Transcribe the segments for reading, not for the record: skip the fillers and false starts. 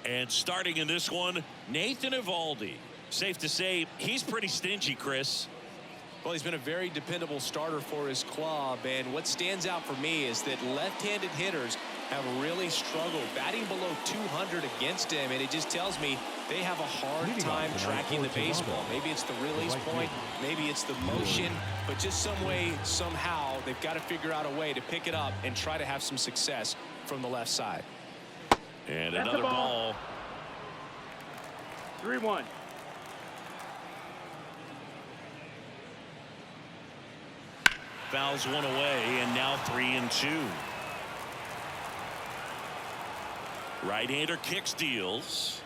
And starting in this one, Nathan Eovaldi. Safe to say he's pretty stingy, Chris. Well, he's been a very dependable starter for his club, and what stands out for me is that left-handed hitters have really struggled batting below 200 against him, and it just tells me they have a hard time tracking the baseball. Maybe it's the release point, maybe it's the motion, but just some way, somehow, they've got to figure out a way to pick it up and try to have some success from the left side. And another ball. 3-1. Fouls one away, and now 3-2. Right-hander kicks, deals.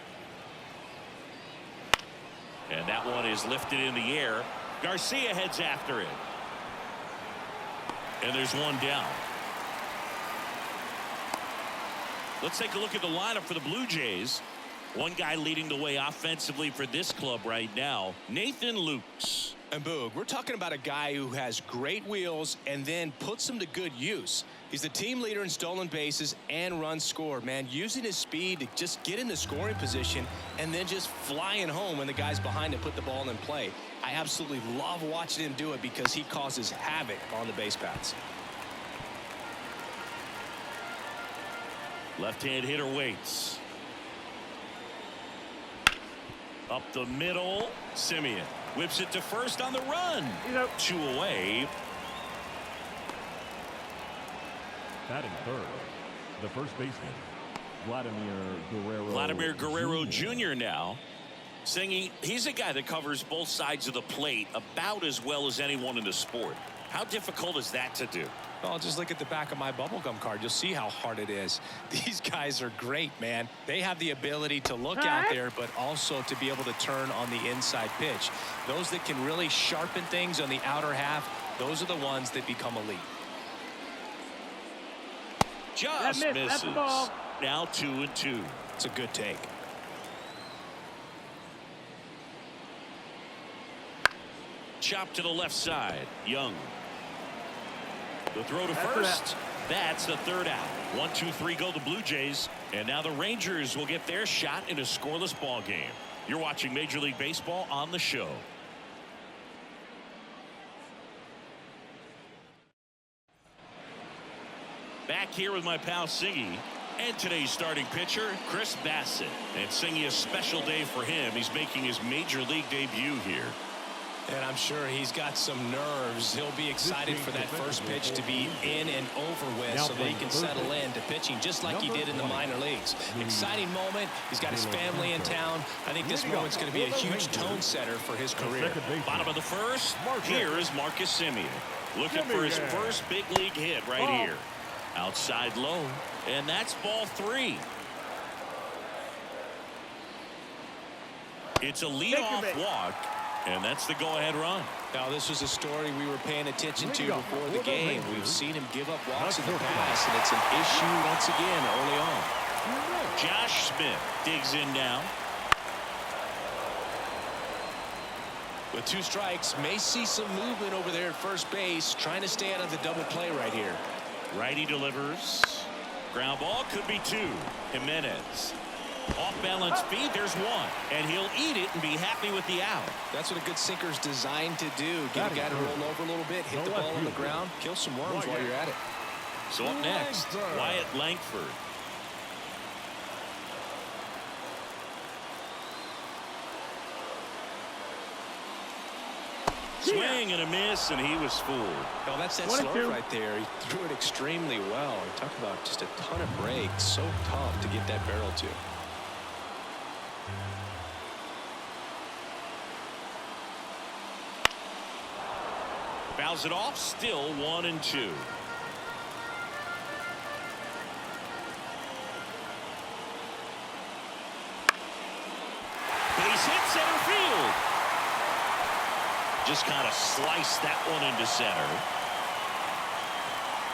And that one is lifted in the air. Garcia heads after it. And there's one down. Let's take a look at the lineup for the Blue Jays. One guy leading the way offensively for this club right now, Nathan Lukes. And Boog, we're talking about a guy who has great wheels and then puts them to good use. He's the team leader in stolen bases and runs scored, man. Using his speed to just get into scoring position and then just flying home when the guys behind him put the ball in play. I absolutely love watching him do it because he causes havoc on the base paths. Left-hand hitter waits. Up the middle, Simeon whips it to first on the run. 2 away. Batting third, the first baseman, Vladimir Guerrero Jr. now. Singy, he's a guy that covers both sides of the plate about as well as anyone in the sport. How difficult is that to do? Well, just look at the back of my bubblegum card. You'll see how hard it is. These guys are great, man. They have the ability to look out there, but also to be able to turn on the inside pitch. Those that can really sharpen things on the outer half, those are the ones that become elite. Just misses. Now 2-2. It's a good take. Chop to the left side. Young. The throw to first. That's the third out. 1-2-3 go the Blue Jays. And now the Rangers will get their shot in a scoreless ball game. You're watching Major League Baseball on the show. Back here with my pal Singy. And today's starting pitcher, Chris Bassett. And Singy, a special day for him. He's making his Major League debut here. And I'm sure he's got some nerves. He'll be excited for that first pitch to be in and over with so that he can settle into pitching just like he did in the minor leagues. Exciting moment. He's got his family in town. I think this moment's going to be a huge tone setter for his career. Bottom of the first. Here is Marcus Simeon. Looking for his first big league hit right here. Outside low. And that's ball 3. It's a leadoff walk. And that's the go-ahead run. Now, this was a story we were paying attention to before the game. We've seen him give up walks in the past, and it's an issue once again early on. Josh Smith digs in now. With 2 strikes, may see some movement over there at first base, trying to stay out of the double play right here. Righty delivers. Ground ball could be 2. Jimenez. Off balance feed, there's 1. And he'll eat it and be happy with the out. That's what a good sinker's designed to do. Get a guy to roll over a little bit, hit the ball on the ground, kill some worms while you're at it. So up next, Wyatt Langford. Swing and a miss, and he was fooled. Oh, that's that slope right there. He threw it extremely well. You talk about just a ton of breaks. So tough to get that barrel to. Fouls it off, still 1-2. Base hit, center field. Just kind of sliced that one into center.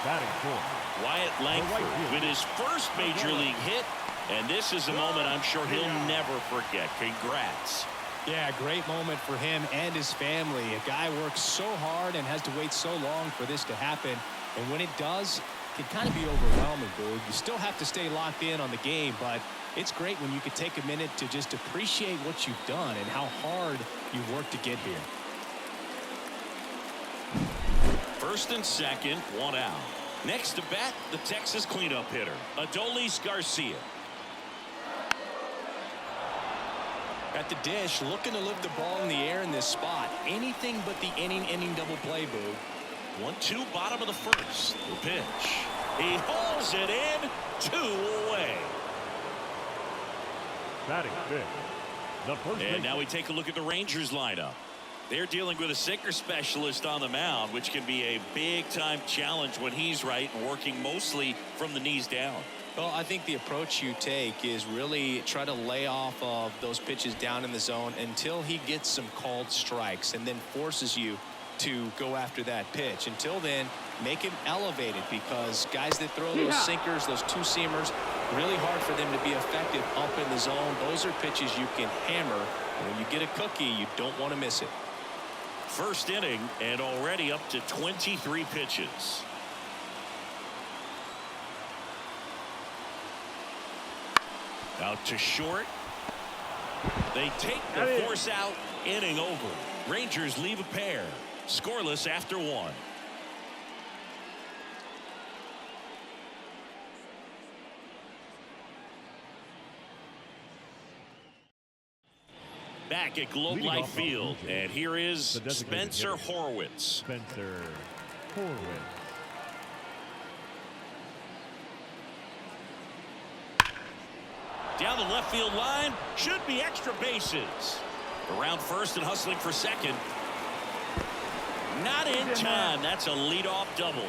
Batting fourth, Wyatt Langford with his first major league hit. And this is a moment I'm sure he'll never forget. Congrats. Yeah, great moment for him and his family. A guy works so hard and has to wait so long for this to happen. And when it does, can kind of be overwhelming, Boog. You still have to stay locked in on the game, but it's great when you can take a minute to just appreciate what you've done and how hard you've worked to get here. First and second, one out. Next to bat, the Texas cleanup hitter, Adolis Garcia. At the dish, looking to lift the ball in the air in this spot. Anything but the inning double play, Boog. 1-2, bottom of the first. The pitch. He hauls it in, 2 away. Batting fifth, the first And now we take a look at the Rangers lineup. They're dealing with a sinker specialist on the mound, which can be a big-time challenge when he's right and working mostly from the knees down. Well, I think the approach you take is really try to lay off of those pitches down in the zone until he gets some called strikes and then forces you to go after that pitch. Until then, make him elevated, because guys that throw those sinkers, those two-seamers, really hard for them to be effective up in the zone. Those are pitches you can hammer. And when you get a cookie, you don't want to miss it. First inning and already up to 23 pitches. Out to short. They take the force out. Inning over. Rangers leave a pair. Scoreless after 1. Back at Globe Leading Life off on Field, Blue Jays, and here is the designated Spencer hitter, Horwitz. Spencer Horwitz. Down the left field line, should be extra bases. Around first and hustling for second. Not in time. That's a leadoff double.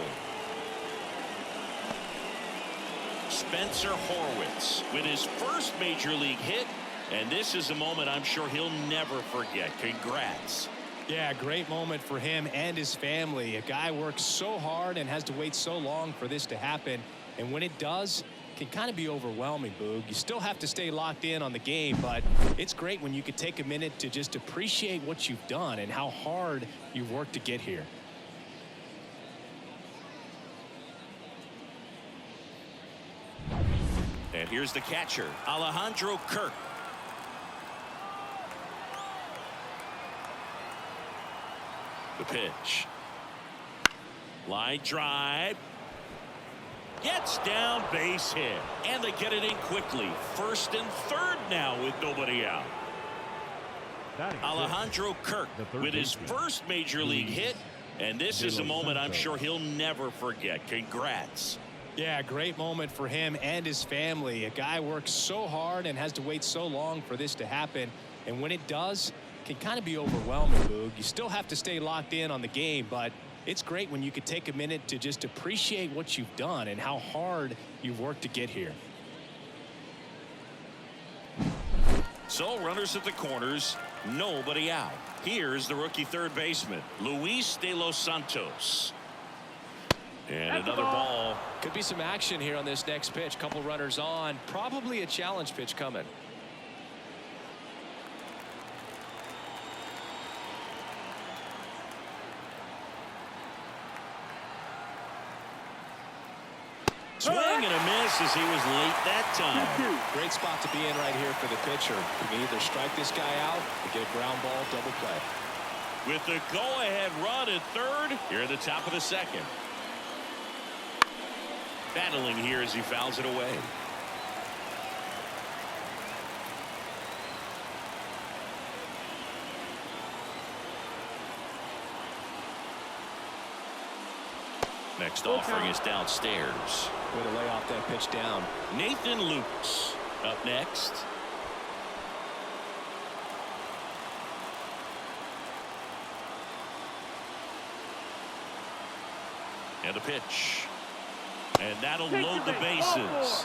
Spencer Horwitz with his first major league hit, and this is a moment I'm sure he'll never forget. Congrats. Yeah, great moment for him and his family. A guy works so hard and has to wait so long for this to happen, and when it does, it can kind of be overwhelming, Boog. You still have to stay locked in on the game, but it's great when you can take a minute to just appreciate what you've done and how hard you've worked to get here. And here's the catcher, Alejandro Kirk. The pitch. Line drive. Gets down, base hit. And they get it in quickly. First and third now with nobody out. Alejandro Kirk with his first major league hit. And this is a moment I'm sure he'll never forget. Congrats. Yeah, great moment for him and his family. A guy works so hard and has to wait so long for this to happen. And when it does, it can kind of be overwhelming, Boog. You still have to stay locked in on the game, but it's great when you can take a minute to just appreciate what you've done and how hard you've worked to get here. So runners at the corners, nobody out. Here's the rookie third baseman, Luis de los Santos. And another ball. Could be some action here on this next pitch. Couple runners on. Probably a challenge pitch coming. Swing and a miss as he was late that time. Great spot to be in right here for the pitcher. You can either strike this guy out or get a ground ball double play. With the go-ahead run at third, here at the top of the second. Battling here as he fouls it away. Next offering is downstairs. Way to lay off that pitch down. Nathan Lukes up next. And a pitch. And that'll load the bases.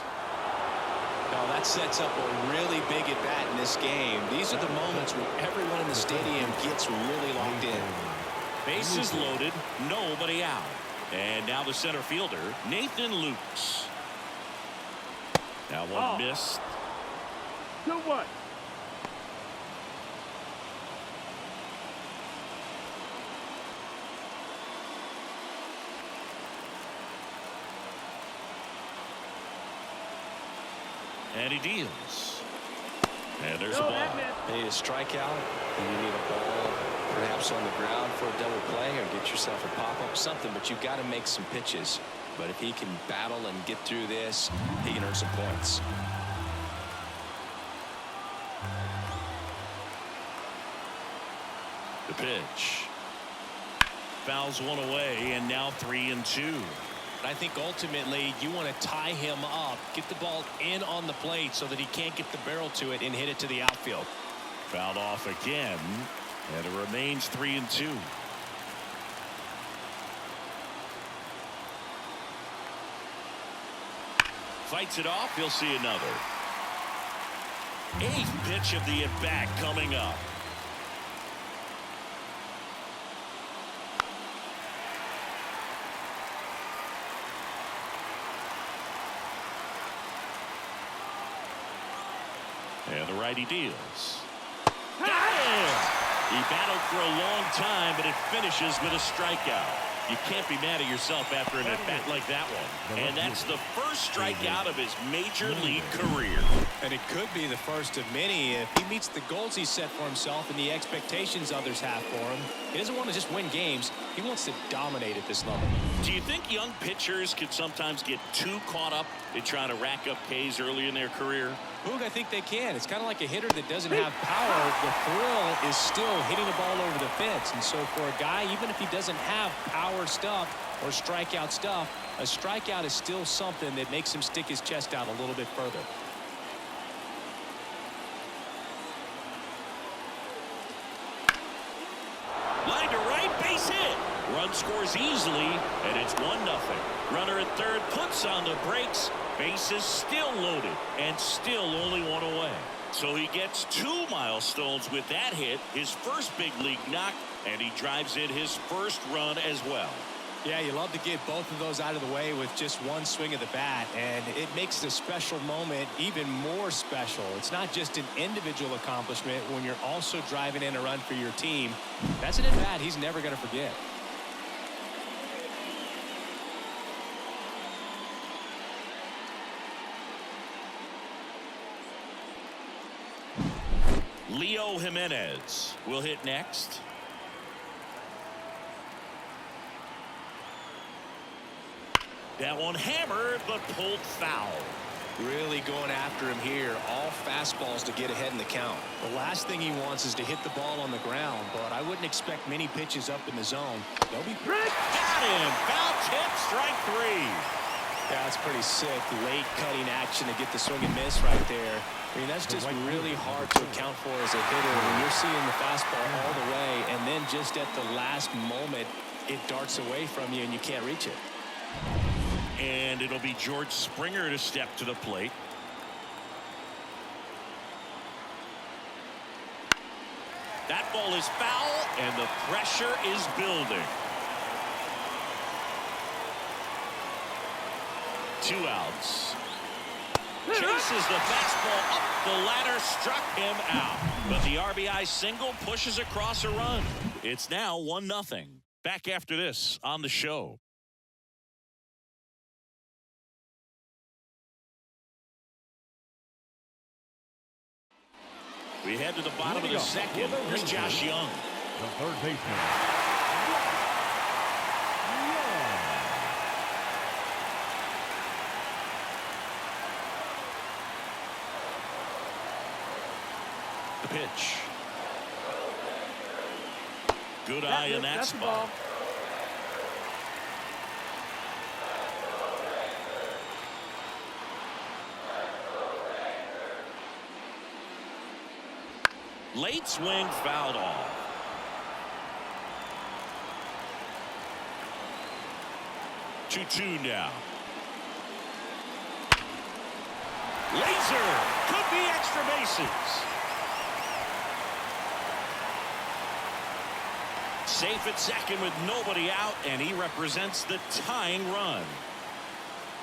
Now that sets up a really big at bat in this game. These are the moments where everyone in the stadium gets really locked in. Bases loaded, nobody out. And now the center fielder, Nathan Lukes. Now one missed. So what? And he deals. And there's a No, ball. that missed. They need a strikeout. You need a ball perhaps on the ground for a double play or get yourself a pop-up, something, but you've got to make some pitches. But if he can battle and get through this, he can earn some points. The pitch. Fouls one away, and now 3-2. I think ultimately you want to tie him up, get the ball in on the plate so that he can't get the barrel to it and hit it to the outfield. Fouled off again, and it remains 3-2. Fights it off. He'll see another. 8th pitch of the at-bat coming up. And the righty deals. Got him! He battled for a long time, but it finishes with a strikeout. You can't be mad at yourself after an at-bat like that one. And that's the first strikeout of his major league career. And it could be the first of many if he meets the goals he set for himself and the expectations others have for him. He doesn't want to just win games. He wants to dominate at this level. Do you think young pitchers can sometimes get too caught up in trying to rack up Ks early in their career? Boog, I think they can. It's kind of like a hitter that doesn't have power. The thrill is still hitting the ball over the fence. And so for a guy, even if he doesn't have power stuff or strikeout stuff, a strikeout is still something that makes him stick his chest out a little bit further. Line to right, base hit. Run scores easily, and it's 1-0. Runner at third puts on the brakes. Bases still loaded, and still only one away. So he gets 2 milestones with that hit, his first big league knock, and he drives in his first run as well. Yeah, you love to get both of those out of the way with just one swing of the bat, and it makes the special moment even more special. It's not just an individual accomplishment when you're also driving in a run for your team. That's an at-bat he's never going to forget. Leo Jimenez will hit next. That one hammered, but pulled foul. Really going after him here. All fastballs to get ahead in the count. The last thing he wants is to hit the ball on the ground, but I wouldn't expect many pitches up in the zone. They'll be Got him. Foul tip, strike 3. Yeah, that's pretty sick. Late cutting action to get the swing and miss right there. I mean, that's just really hard to account for as a hitter when you're seeing the fastball all the way, and then just at the last moment, it darts away from you and you can't reach it. And it'll be George Springer to step to the plate. That ball is foul, and the pressure is building. 2 outs. Chases the fastball up the ladder, struck him out. But the RBI single pushes across a run. It's now 1-0. Back after this on the show. We head to the bottom of the second. Here's Josh Young. The third baseman. The pitch. Good eye in that spot. Late swing fouled off. Two now. Laser could be extra bases. Safe at second with nobody out, and he represents the tying run.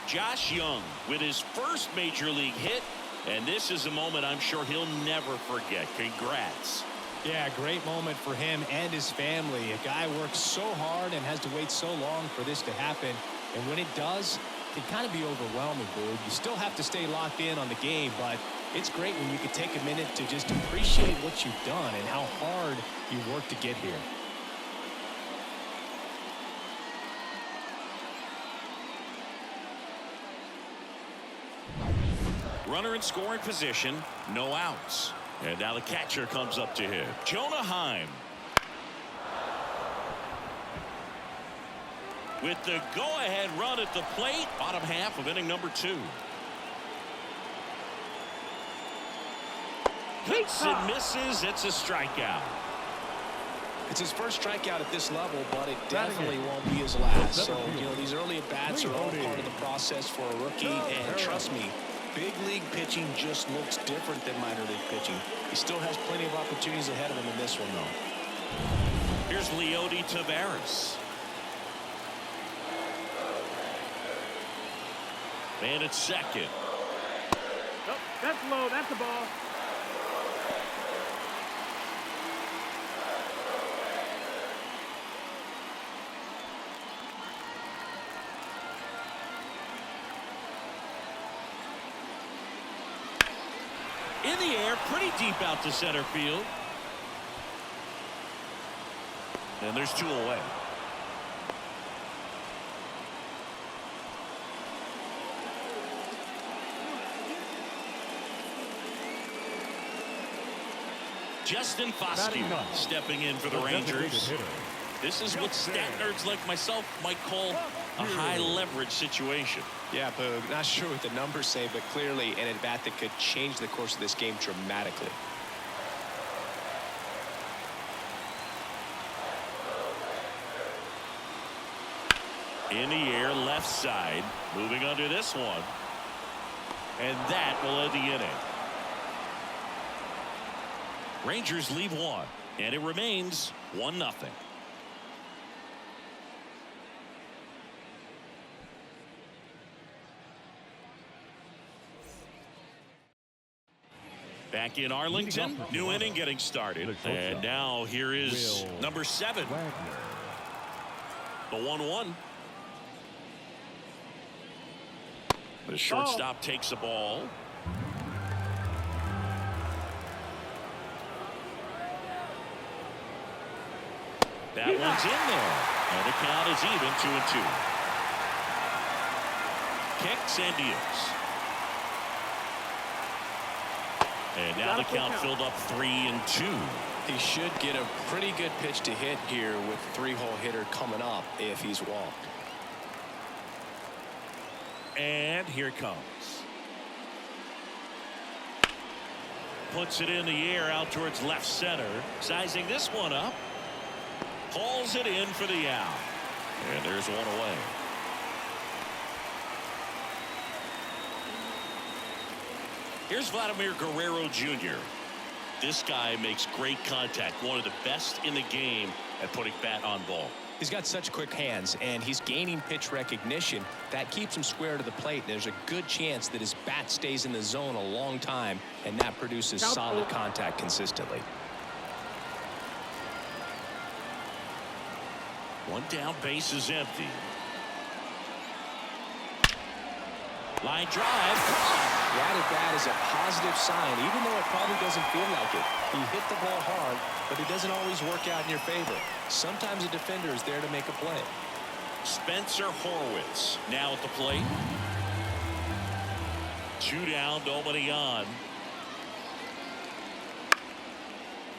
Josh Young with his first major league hit. And this is a moment I'm sure he'll never forget. Congrats. Yeah, great moment for him and his family. A guy works so hard and has to wait so long for this to happen. And when it does, can kind of be overwhelming, Boog. You still have to stay locked in on the game, but it's great when you can take a minute to just appreciate what you've done and how hard you worked to get here. Runner in scoring position, no outs. And now the catcher comes up to him, Jonah Heim. With the go-ahead run at the plate, bottom half of inning number 2. Hits and misses. It's a strikeout. It's his first strikeout at this level, but it definitely won't be his last. So, these early at-bats are all part of the process for a rookie, and trust me, big league pitching just looks different than minor league pitching. He still has plenty of opportunities ahead of him in this one, though. Here's Leody Taveras. And it's second. Oh, that's low. That's a ball. In the air, pretty deep out to center field. And there's 2 away. Justin Foscue stepping in for the Rangers. This is what stat nerds like myself might call a high leverage situation. Yeah, Boog, not sure what the numbers say, but clearly an at-bat that could change the course of this game dramatically. In the air, left side, moving under this one. And that will end the inning. Rangers leave 1, and it remains 1-0. Back in Arlington, new inning getting started. And now here is number 7. The 1-1. The shortstop takes the ball. That one's in there. And the count is even, 2-2. Kicks and deals. And now the count filled up 3-2. He should get a pretty good pitch to hit here with 3-hole hitter coming up if he's walked. And here it comes. Puts it in the air out towards left center. Sizing this one up. Hauls it in for the out. And there's one away. Here's Vladimir Guerrero Jr. This guy makes great contact. One of the best in the game at putting bat on ball. He's got such quick hands, and he's gaining pitch recognition. That keeps him square to the plate. There's a good chance that his bat stays in the zone a long time, and that produces solid contact consistently. One down, base is empty. Line drive. That at bat is a positive sign, even though it probably doesn't feel like it. He hit the ball hard, but it doesn't always work out in your favor. Sometimes a defender is there to make a play. Spencer Horwitz now at the plate. 2 down, nobody on.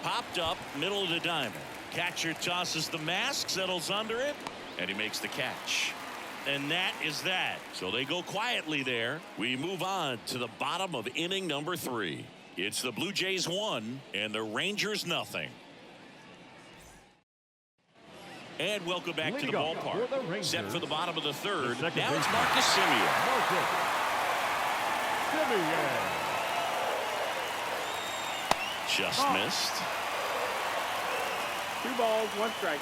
Popped up, middle of the diamond. Catcher tosses the mask, settles under it, and he makes the catch. And that is that. So they go quietly there. We move on to the bottom of inning number 3. It's the Blue Jays 1 and the Rangers nothing. And welcome back to the ballpark. Set for the bottom of the 3rd. Now it's Marcus Semien. Just missed. 2 balls, 1 strike.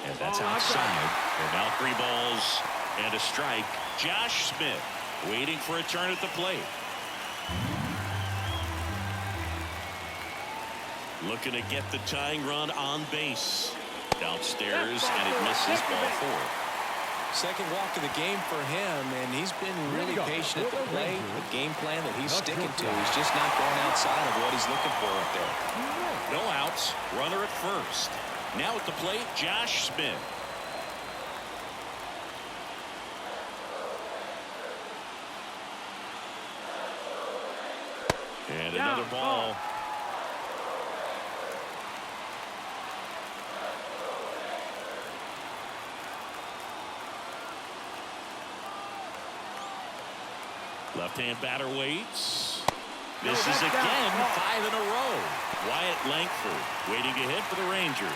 And that's outside. And now 3 balls and a strike. Josh Smith waiting for a turn at the plate. Looking to get the tying run on base. Downstairs, and it misses ball 4. Second walk of the game for him, and he's been really patient at the plate. The game plan that he's sticking to. He's just not going outside of what he's looking for up there. No outs. Runner at first. Now at the plate, Josh Smith. And another ball. Left-hand batter waits. Misses again, 5 in a row. Wyatt Langford waiting to hit for the Rangers.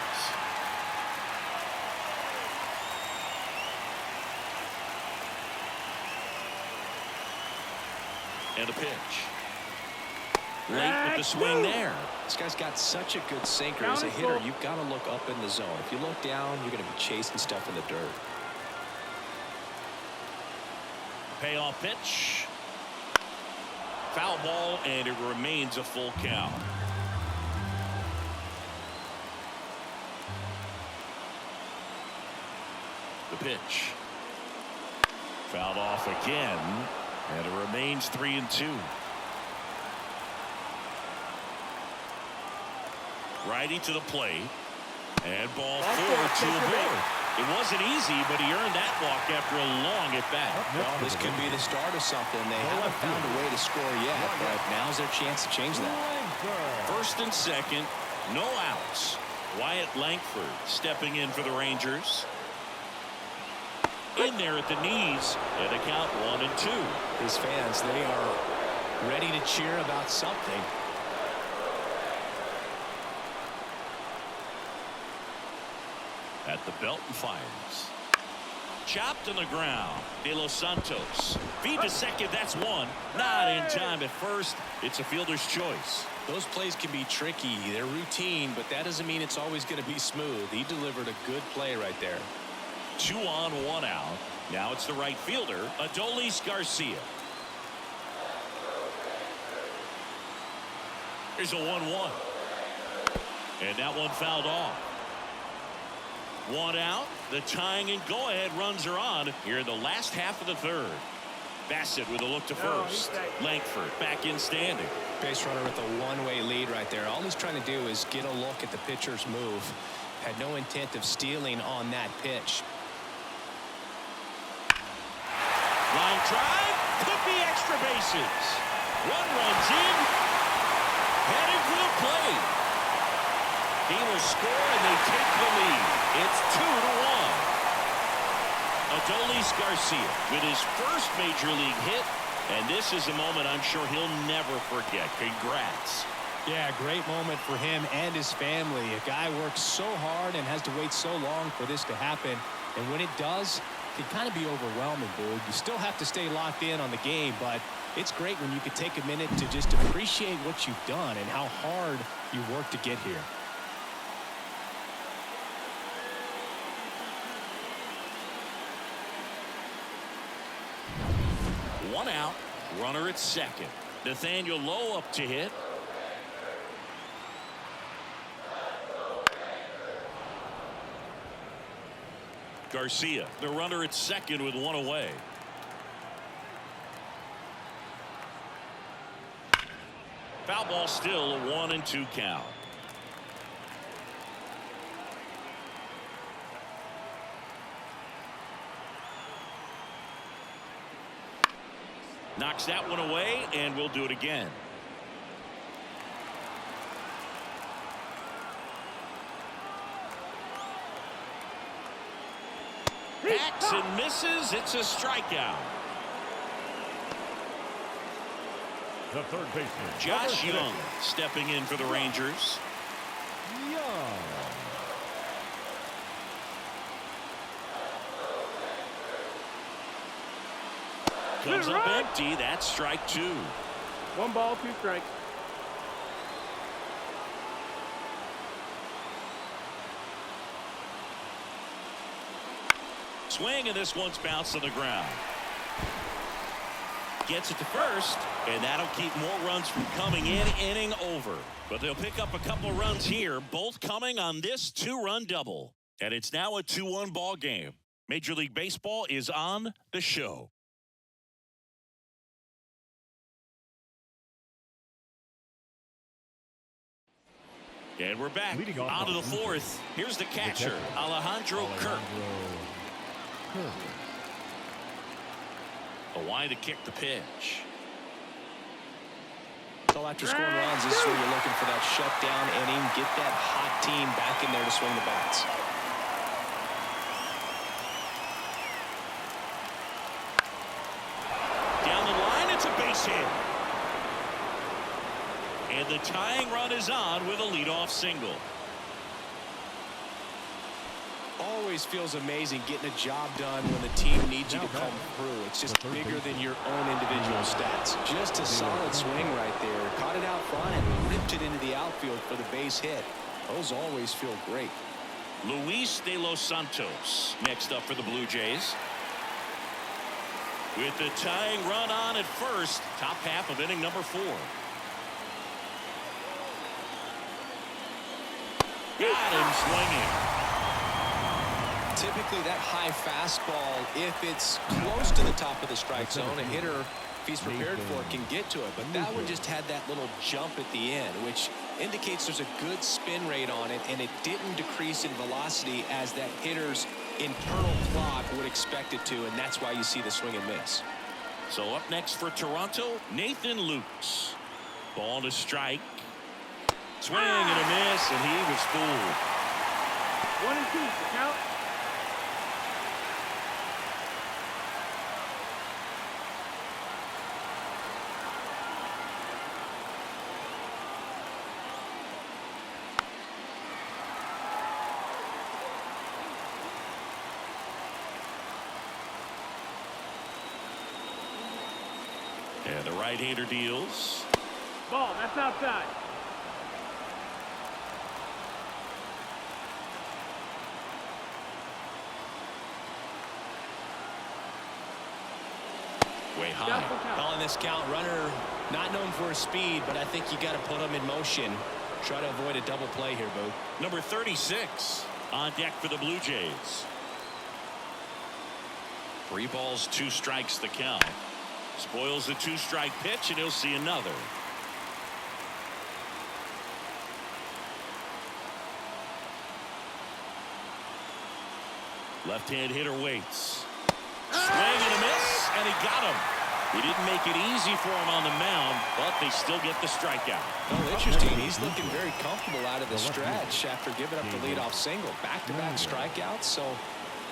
And a pitch. Late with the swing there. This guy's got such a good sinker. As a hitter, you've got to look up in the zone. If you look down, you're going to be chasing stuff in the dirt. Payoff pitch. Foul ball, and it remains a full count. The pitch. Fouled off again, and it remains 3-2. Riding to the plate, and ball 4 to a board. It wasn't easy, but he earned that walk after a long at-bat. Well, this could be the start of something. They haven't found a way to score yet, but now's their chance to change that. First and second, no outs. Wyatt Langford stepping in for the Rangers. In there at the knees, and a count 1-2. His fans, they are ready to cheer about something. At the belt and fires. Chopped on the ground. De Los Santos. Feed to second. That's one. Not in time at first. It's a fielder's choice. Those plays can be tricky. They're routine, but that doesn't mean it's always going to be smooth. He delivered a good play right there. 2 on, 1 out. Now it's the right fielder, Adolis Garcia. Here's a 1-1. And that one fouled off. 1 out. The tying and go-ahead runs are on here in the last half of the third. Bassett with a look to first. Langford back in standing. Base runner with a one-way lead right there. All he's trying to do is get a look at the pitcher's move. Had no intent of stealing on that pitch. Line drive. Could be extra bases. 1 runs in. Headed for the plate. Steelers score and they take the lead. It's 2-1. Adolis Garcia with his first major league hit, and this is a moment I'm sure he'll never forget. Congrats. Yeah, great moment for him and his family. A guy works so hard and has to wait so long for this to happen, and when it does, it can kind of be overwhelming, dude. You still have to stay locked in on the game, but it's great when you can take a minute to just appreciate what you've done and how hard you worked to get here. One out, runner at second. Nathaniel Lowe up to hit. Garcia, the runner at second with 1 away. Foul ball still, a 1-2 count. Knocks that one away, and we'll do it again. Backs and misses. It's a strikeout. The third baseman, Josh Young stepping in for the Rangers. Young. Comes up empty. That's strike 2. 1 ball, 2 strikes. Swing, and this one's bounced on the ground. gets it to first, and that'll keep more runs from coming in. Inning over. But they'll pick up a couple runs here, both coming on this two-run double. And it's now a 2-1 ball game. Major League Baseball is on the show. And we're back out of the fourth. Here's the catcher, Alejandro Kirk. A wide to kick the pitch. So after scoring runs, this is where you're looking for that shutdown inning. Get that hot team back in there to swing the bats. Down the line, it's a base hit. And the tying run is on with a leadoff single. Always feels amazing getting a job done when the team needs you to come through. It's just bigger than your own individual stats. Just a solid swing right there. Caught it out front and ripped it into the outfield for the base hit. Those always feel great. Luis de los Santos next up for the Blue Jays. With the tying run on at first, top half of inning number 4. Got him swinging. Typically that high fastball, if it's close to the top of the strike zone, a hitter, if he's prepared for it, can get to it. But that one just had that little jump at the end, which indicates there's a good spin rate on it, and it didn't decrease in velocity as that hitter's internal clock would expect it to, and that's why you see the swing and miss. So up next for Toronto, Nathan Lukes. Ball to strike. Swing and a miss, and he was fooled. 1-2, count. And the right-hander deals. Ball, that's outside. Way high. Calling this count, runner not known for his speed, but I think you got to put him in motion. Try to avoid a double play here, Boo. Number 36 on deck for the Blue Jays. 3 balls, 2 strikes the count. Spoils the 2-strike pitch, and he'll see another. Left-hand hitter waits. Swing and a miss, and he got him. He didn't make it easy for him on the mound, but they still get the strikeout. Oh, interesting. He's looking very comfortable out of the stretch after giving up the leadoff single. Back-to-back strikeouts, so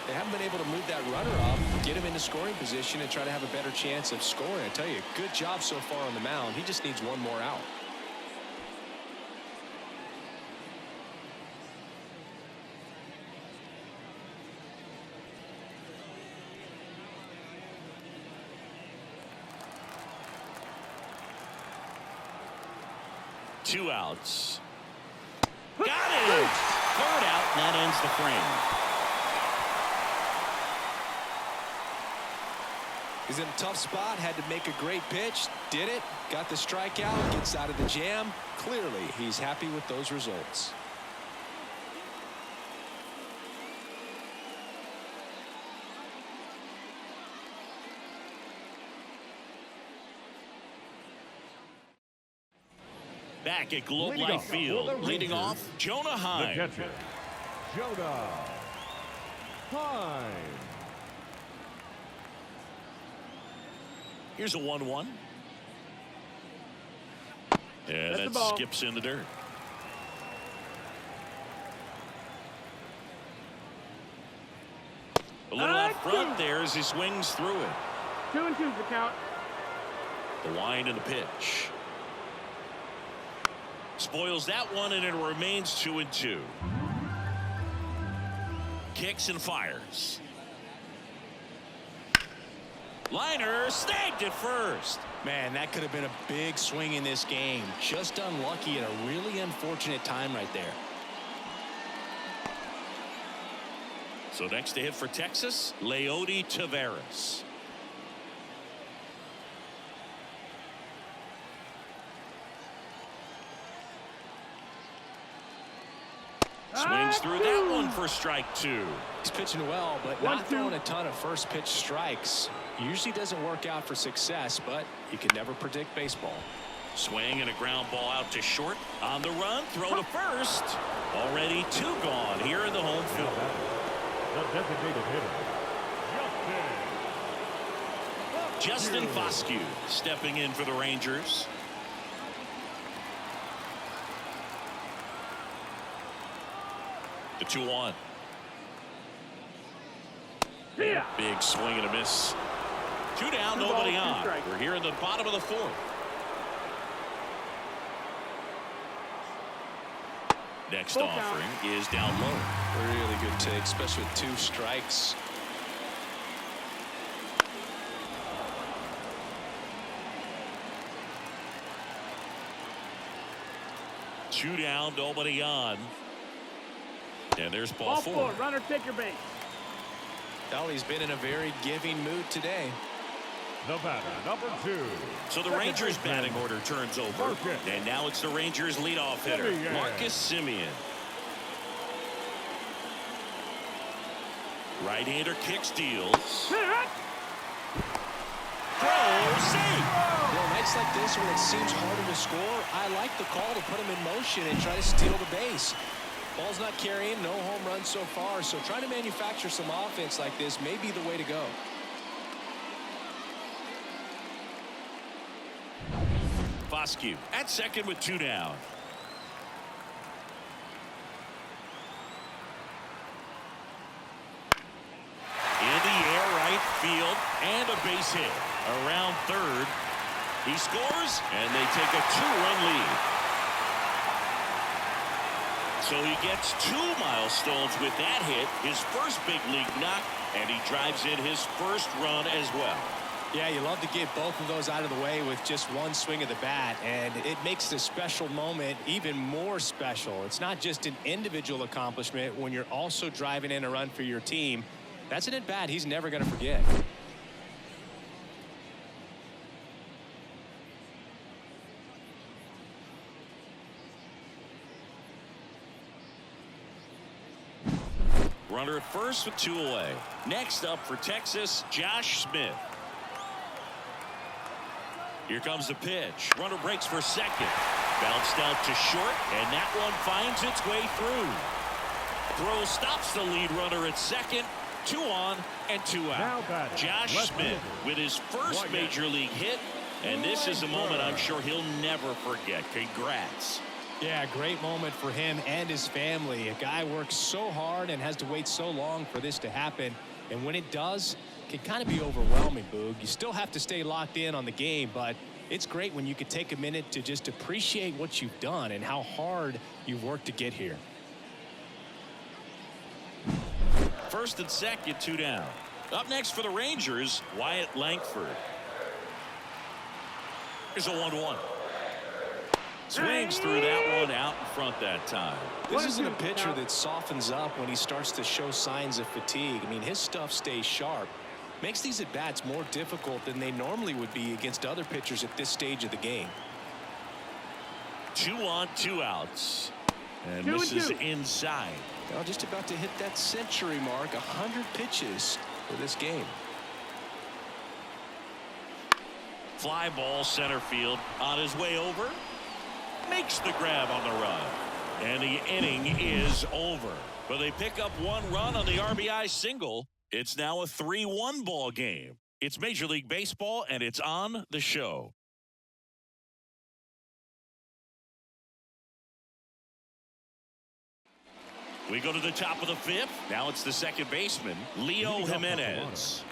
they haven't been able to move that runner up, get him into scoring position, and try to have a better chance of scoring. I tell you, good job so far on the mound. He just needs one more out. Two outs. Got it! Third out, and that ends the frame. He's in a tough spot, had to make a great pitch, did it, got the strikeout, gets out of the jam. Clearly, he's happy with those results. Back at Globe Life Field, leading off, Jonah Heim. The catcher, Jonah Heim. Here's a 1-1. And that skips in the dirt. A little out front there as he swings through it. 2-2 the count. The wind and the pitch. Spoils that one, and it remains 2-2. Kicks and fires. Liner snagged at first. Man, that could have been a big swing in this game. Just unlucky at a really unfortunate time right there. So next to hit for Texas, Leody Taveras. Swings through that one for strike 2. He's pitching well, but not throwing a ton of first pitch strikes. Usually doesn't work out for success, but you can never predict baseball. Swing and a ground ball out to short. On the run, throw to first. Already 2 gone here in the home field. The designated hitter, Justin Foscue stepping in for the Rangers. The 2-1. Yeah. Big swing and a miss. 2 down, nobody on. We're here in the bottom of the 4th. Next offering is down low. Really good take, especially with 2 strikes. Two down, nobody on. And there's ball 4. Runner, take your base. Well, he's been in a very giving mood today. the batter, number 2. So the Rangers batting order turns over. And now it's the Rangers leadoff hitter, Marcus Semien. Right-hander kicks, deals. Throw, save. Well, nights like this when it seems harder to score, I like the call to put him in motion and try to steal the base. Ball's not carrying, no home runs so far, so trying to manufacture some offense like this may be the way to go. Foscue at second with 2 down. In the air, right field, and a base hit. Around third. He scores, and they take a 2-run lead. So he gets 2 milestones with that hit, his first big league knock, and he drives in his first run as well. Yeah, you love to get both of those out of the way with just one swing of the bat, and it makes the special moment even more special. It's not just an individual accomplishment when you're also driving in a run for your team. That's an at-bat he's never going to forget. Runner at first with 2 away. Next up for Texas, Josh Smith. Here comes the pitch. Runner breaks for second. Bounced out to short, and that one finds its way through. Throw stops the lead runner at second. 2 on and 2 out. Josh Smith with his first major league hit, and this is a moment I'm sure he'll never forget. Congrats. Yeah, great moment for him and his family. A guy works so hard and has to wait so long for this to happen, and when it does, it can kind of be overwhelming, Boog. You still have to stay locked in on the game, but it's great when you could take a minute to just appreciate what you've done and how hard you've worked to get here. First and second, 2 down. Up next for the Rangers, Wyatt Langford. Here's a 1-1. Swings through that one out in front that time. This isn't a pitcher that softens up when he starts to show signs of fatigue. I mean, his stuff stays sharp. Makes these at-bats more difficult than they normally would be against other pitchers at this stage of the game. 2 on, 2 outs. And misses inside. Well, just about to hit that century mark, 100 pitches for this game. Fly ball center field on his way over. Makes the grab on the run. And the inning is over. But they pick up 1 run on the RBI single. It's now a 3-1 ball game. It's Major League Baseball, and it's on the show. We go to the top of the 5th. Now it's the second baseman, Leo Jimenez.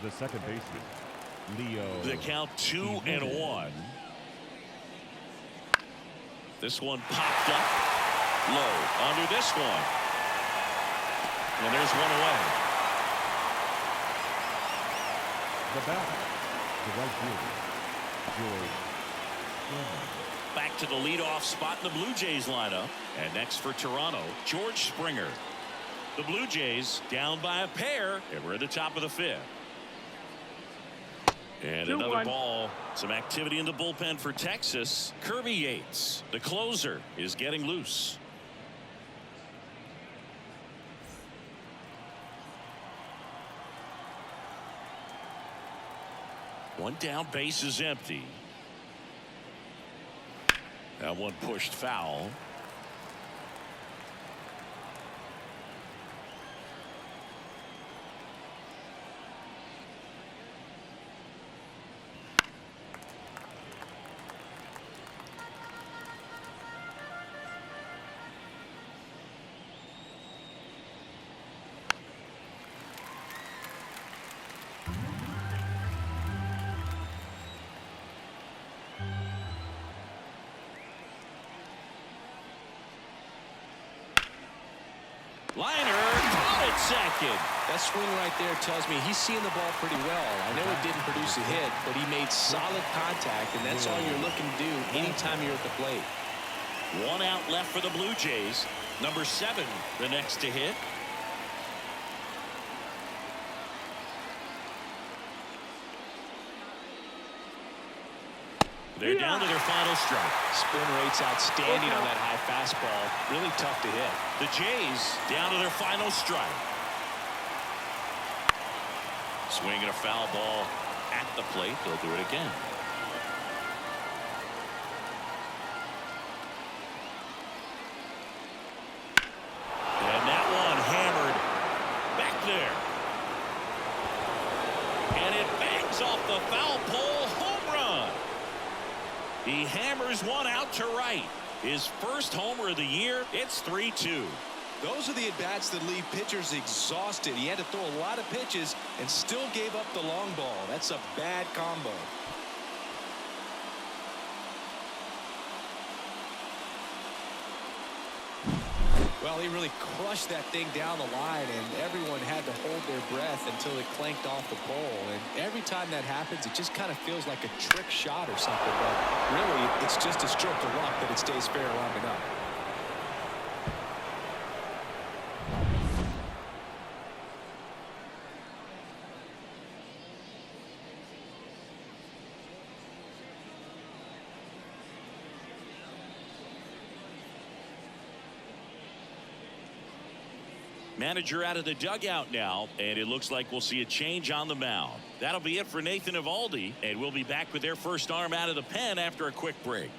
The second baseman, Leo. The count 2-1. This one popped up low under this one. And there's 1 away. The batter, the right fielder, George. Back to the leadoff spot in the Blue Jays lineup. And next for Toronto, George Springer. The Blue Jays down by a pair, and we're at the top of the 5th. And another ball. Some activity in the bullpen for Texas. Kirby Yates, the closer, is getting loose. One down, base is empty. That one pushed foul. Liner caught at second. That swing right there tells me he's seeing the ball pretty well. I know it didn't produce a hit, but he made solid contact, and that's all you're looking to do anytime you're at the plate. One out left for the Blue Jays. Number 7, the next to hit. They're down to their final strike. Spin rate's outstanding on that high fastball. Really tough to hit. The Jays down to their final strike. Swinging a foul ball at the plate. They'll do it again. And that one hammered back there. And it bangs off the foul pole. Home run. He hammers one out to right. His first homer of the year. It's 3-2. Those are the at-bats that leave pitchers exhausted. He had to throw a lot of pitches and still gave up the long ball. That's a bad combo. Well, he really crushed that thing down the line, and everyone had to hold their breath until it clanked off the pole. And every time that happens, it just kind of feels like a trick shot or something. But really, it's just a stroke of luck that it stays fair long enough. Manager out of the dugout now, and it looks like we'll see a change on the mound. That'll be it for Nathan Eovaldi, and we'll be back with their first arm out of the pen after a quick break.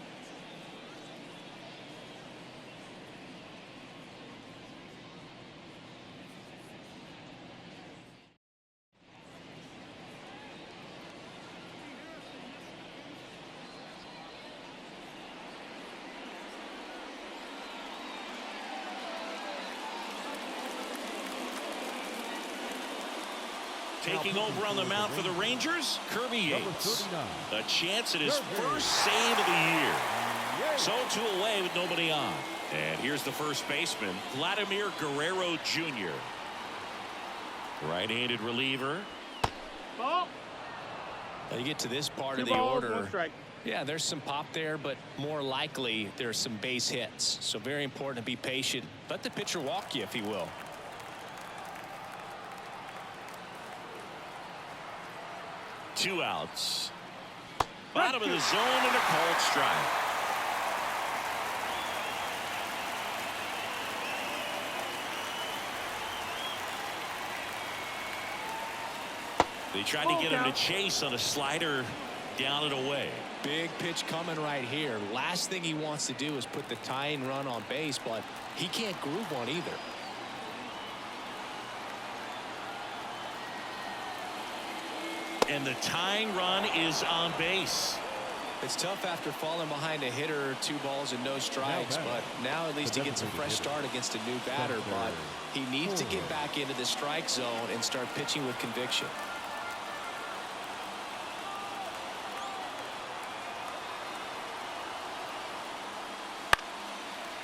Taking over on the mound for the Rangers, Kirby Yates. A chance at his first save of the year. 0-2 away with nobody on. And here's the first baseman, Vladimir Guerrero Jr. Right-handed reliever. Ball. Now you get to this part of Two the balls, order. 1 strike. Yeah, there's some pop there, but more likely there's some base hits. So very important to be patient. Let the pitcher walk you, if he will. Two outs. Bottom of the zone and a called strike. They tried to get him to chase on a slider down and away. Big pitch coming right here. Last thing he wants to do is put the tying run on base, but he can't groove one either. And the tying run is on base. It's tough after falling behind a hitter, 2 balls and no strikes, but now at least he gets a fresh start against a new batter. But he needs to get back into the strike zone and start pitching with conviction.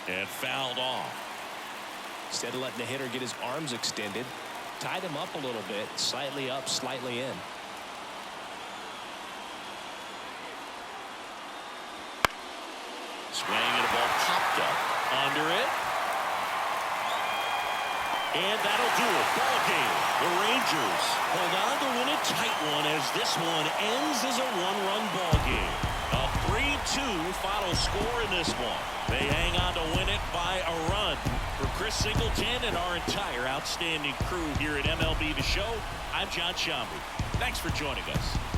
And fouled off. Instead of letting the hitter get his arms extended, tied him up a little bit, slightly up, slightly in. Swinging at a ball popped up under it. And that'll do it. Ball game. The Rangers hold on to win a tight one as this one ends as a 1-run ball game. A 3-2 final score in this one. They hang on to win it by a run. For Chris Singleton and our entire outstanding crew here at MLB The Show, I'm John Shambi. Thanks for joining us.